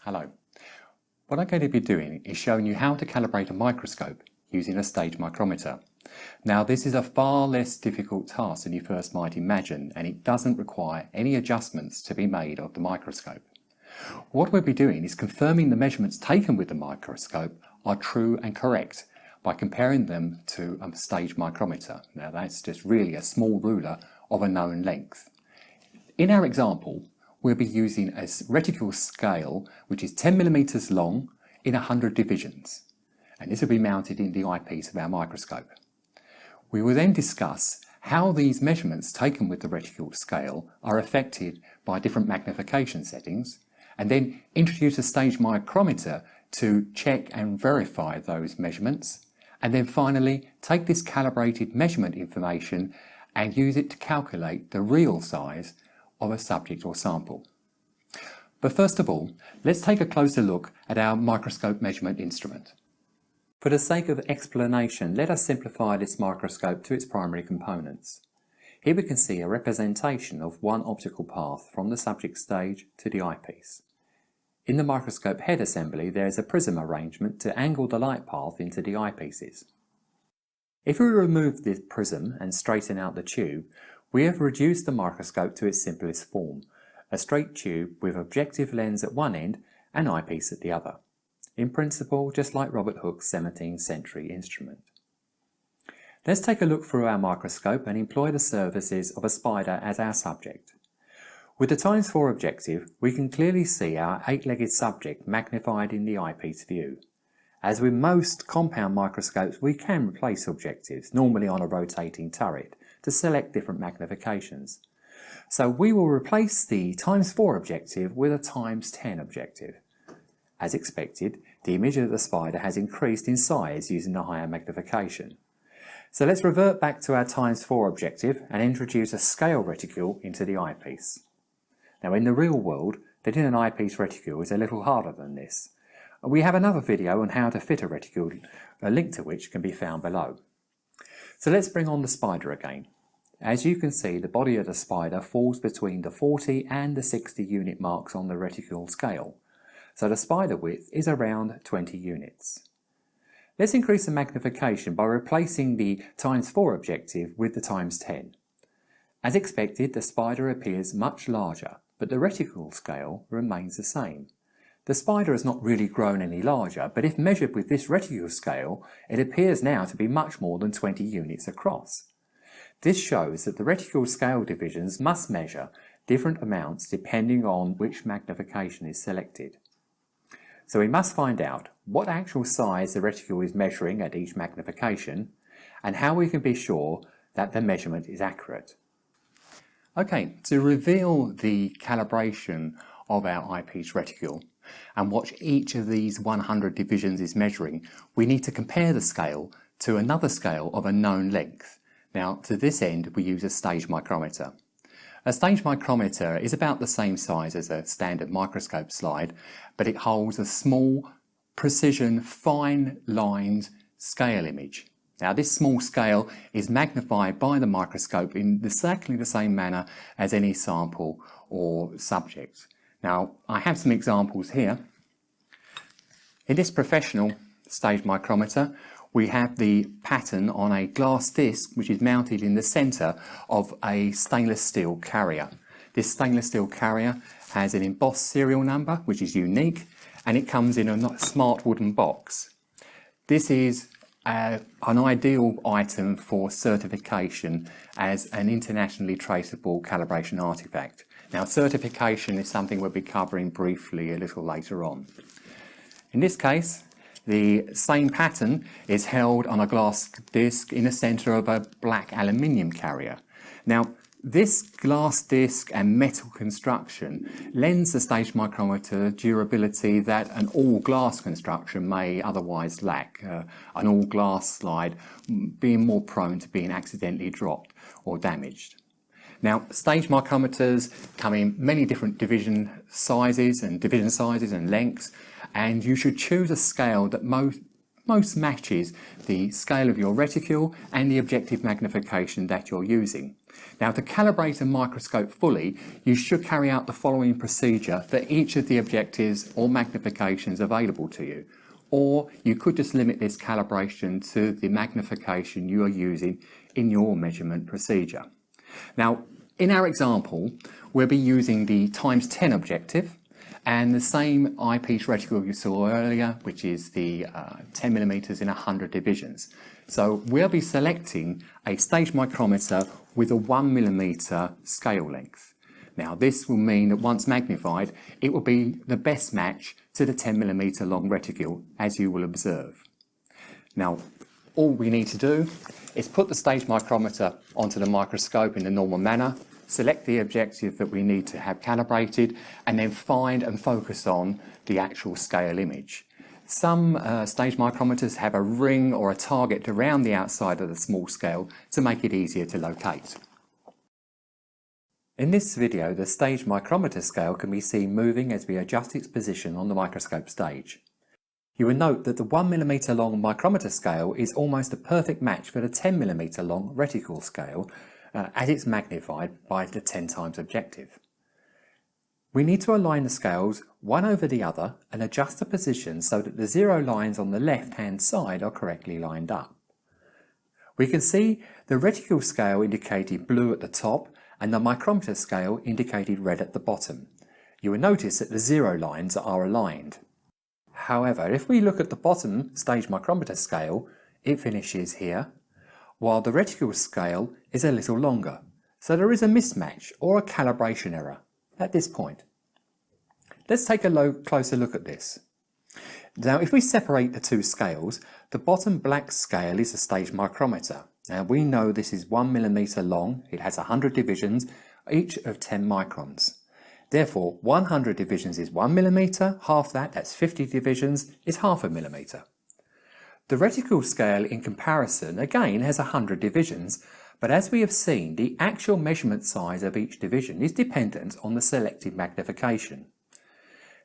Hello. What I'm going to be doing is showing you how to calibrate a microscope using a stage micrometer. Now this is a far less difficult task than you first might imagine, and it doesn't require any adjustments to be made of the microscope. What we'll be doing is confirming the measurements taken with the microscope are true and correct by comparing them to a stage micrometer. Now that's just really a small ruler of a known length. In our example, we'll be using a reticule scale which is 10 millimeters long in 100 divisions, and this will be mounted in the eyepiece of our microscope. We will then discuss how these measurements taken with the reticule scale are affected by different magnification settings, and then introduce a stage micrometer to check and verify those measurements, and then finally take this calibrated measurement information and use it to calculate the real size of a subject or sample. But first of all, let's take a closer look at our microscope measurement instrument. For the sake of explanation, let us simplify this microscope to its primary components. Here we can see a representation of one optical path from the subject stage to the eyepiece. In the microscope head assembly, there is a prism arrangement to angle the light path into the eyepieces. If we remove this prism and straighten out the tube, we have reduced the microscope to its simplest form, a straight tube with objective lens at one end and eyepiece at the other. In principle, just like Robert Hooke's 17th century instrument. Let's take a look through our microscope and employ the services of a spider as our subject. With the ×4 objective, we can clearly see our 8-legged subject magnified in the eyepiece view. As with most compound microscopes, we can replace objectives, normally on a rotating turret, to select different magnifications. So we will replace the ×4 objective with a ×10 objective. As expected, the image of the spider has increased in size using the higher magnification. So let's revert back to our ×4 objective and introduce a scale reticule into the eyepiece. Now in the real world, fitting an eyepiece reticule is a little harder than this. We have another video on how to fit a reticule, a link to which can be found below. So let's bring on the spider again. As you can see, the body of the spider falls between the 40 and the 60 unit marks on the reticule scale. So the spider width is around 20 units. Let's increase the magnification by replacing the ×4 objective with the ×10. As expected, the spider appears much larger, but the reticule scale remains the same. The spider has not really grown any larger, but if measured with this reticule scale, it appears now to be much more than 20 units across. This shows that the reticule scale divisions must measure different amounts depending on which magnification is selected. So we must find out what actual size the reticule is measuring at each magnification and how we can be sure that the measurement is accurate. Okay, to reveal the calibration of our eyepiece reticule and what each of these 100 divisions is measuring, we need to compare the scale to another scale of a known length. Now, to this end, we use a stage micrometer. A stage micrometer is about the same size as a standard microscope slide, but it holds a small, precision, fine-lined scale image. Now, this small scale is magnified by the microscope in exactly the same manner as any sample or subject. Now, I have some examples here. In this professional stage micrometer, we have the pattern on a glass disc which is mounted in the centre of a stainless steel carrier. This stainless steel carrier has an embossed serial number which is unique, and it comes in a smart wooden box. This is an ideal item for certification as an internationally traceable calibration artifact. Now, certification is something we'll be covering briefly a little later on. In this case, the same pattern is held on a glass disc in the centre of a black aluminium carrier. Now, this glass disc and metal construction lends the stage micrometer durability that an all-glass construction may otherwise lack, an all-glass slide being more prone to being accidentally dropped or damaged. Now, stage micrometers come in many different division sizes and lengths, and you should choose a scale that most matches the scale of your reticule and the objective magnification that you're using. Now, to calibrate a microscope fully, you should carry out the following procedure for each of the objectives or magnifications available to you. Or you could just limit this calibration to the magnification you are using in your measurement procedure. Now, in our example, we'll be using the ×10 objective and the same eyepiece reticle you saw earlier, which is the 10mm in 100 divisions. So we'll be selecting a stage micrometer with a 1mm scale length. Now this will mean that once magnified, it will be the best match to the 10mm long reticule, as you will observe. Now, all we need to do is put the stage micrometer onto the microscope in the normal manner, select the objective that we need to have calibrated, and then find and focus on the actual scale image. Some stage micrometers have a ring or a target around the outside of the small scale to make it easier to locate. In this video, the stage micrometer scale can be seen moving as we adjust its position on the microscope stage. You will note that the 1mm long micrometer scale is almost a perfect match for the 10mm long reticule scale as it's magnified by the 10 times objective. We need to align the scales one over the other and adjust the position so that the 0 lines on the left hand side are correctly lined up. We can see the reticule scale indicated blue at the top and the micrometer scale indicated red at the bottom. You will notice that the 0 lines are aligned. However, if we look at the bottom stage micrometer scale, it finishes here, while the reticule scale is a little longer. So there is a mismatch or a calibration error at this point. Let's take a closer look at this. Now, if we separate the two scales, the bottom black scale is a stage micrometer. Now, we know this is 1mm long, it has 100 divisions, each of 10 microns. Therefore, 100 divisions is 1mm, half that's 50 divisions, is half a millimeter. The reticule scale in comparison again has 100 divisions, but as we have seen, the actual measurement size of each division is dependent on the selected magnification.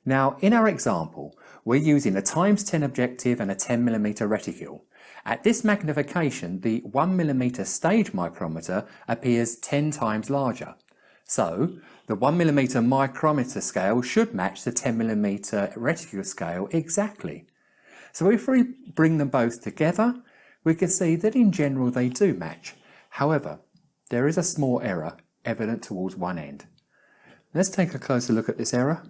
Now, in our example, we're using a ×10 objective and a 10mm reticule. At this magnification, the 1mm stage micrometer appears 10 times larger. So, the 1mm micrometer scale should match the 10mm reticule scale exactly. So if we bring them both together, we can see that in general they do match. However, there is a small error evident towards one end. Let's take a closer look at this error.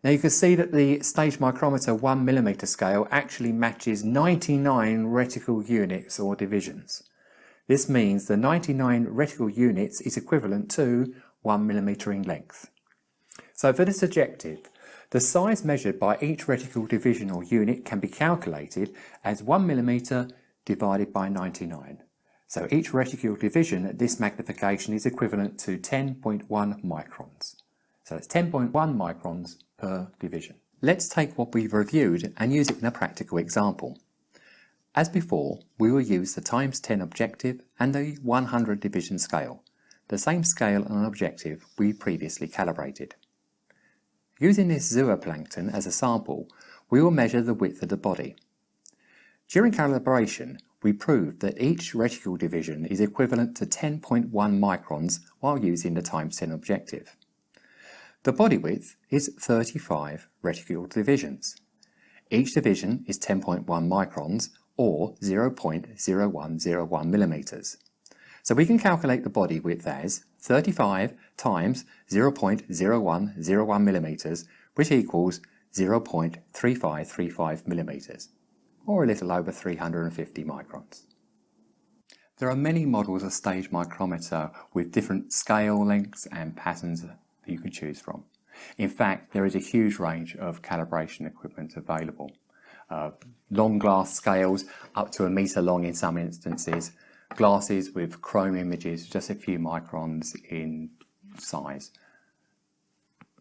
Now you can see that the stage micrometer 1mm scale actually matches 99 reticule units or divisions. This means the 99 reticule units is equivalent to 1mm in length. So for this objective, the size measured by each reticule division or unit can be calculated as 1mm divided by 99. So each reticule division at this magnification is equivalent to 10.1 microns. So it's 10.1 microns per division. Let's take what we've reviewed and use it in a practical example. As before, we will use the ×10 objective and the 100 division scale, the same scale and objective we previously calibrated. Using this zooplankton as a sample, we will measure the width of the body. During calibration, we proved that each reticule division is equivalent to 10.1 microns while using the ×10 objective. The body width is 35 reticule divisions. Each division is 10.1 microns or 0.0101 millimeters. So we can calculate the body width as 35 times 0.0101 millimeters, which equals 0.3535 millimeters, or a little over 350 microns. There are many models of stage micrometer with different scale lengths and patterns that you can choose from. In fact, there is a huge range of calibration equipment available. Long glass scales up to 1 meter long in some instances, glasses with chrome images just a few microns in size.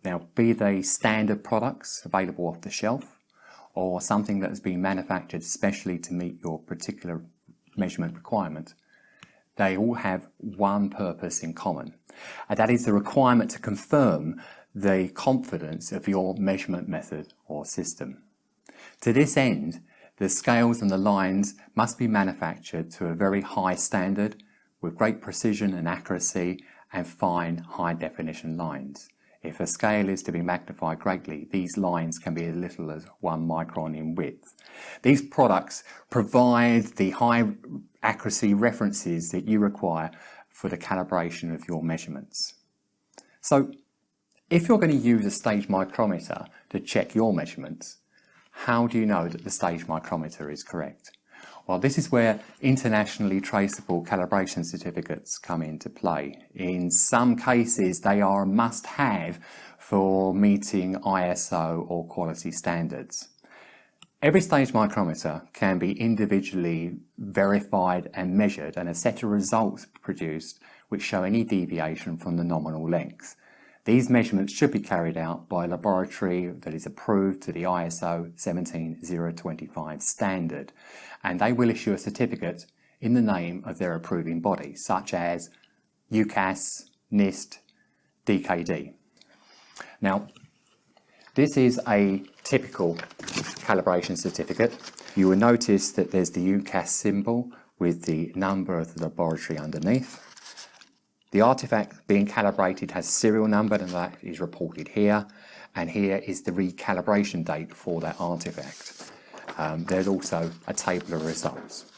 Now, be they standard products available off the shelf or something that has been manufactured specially to meet your particular measurement requirement, they all have one purpose in common, and that is the requirement to confirm the confidence of your measurement method or system. To this end, the scales and the lines must be manufactured to a very high standard with great precision and accuracy and fine high definition lines. If a scale is to be magnified greatly, these lines can be as little as 1 micron in width. These products provide the high accuracy references that you require for the calibration of your measurements. So, if you're going to use a stage micrometer to check your measurements, how do you know that the stage micrometer is correct? Well, this is where internationally traceable calibration certificates come into play. In some cases, they are a must-have for meeting ISO or quality standards. Every stage micrometer can be individually verified and measured, and a set of results produced which show any deviation from the nominal length. These measurements should be carried out by a laboratory that is approved to the ISO 17025 standard, and they will issue a certificate in the name of their approving body, such as UCAS, NIST, DKD. Now, this is a typical calibration certificate. You will notice that there's the UCAS symbol with the number of the laboratory underneath. The artifact being calibrated has serial number, and that is reported here, and here is the recalibration date for that artifact. There's also a table of results.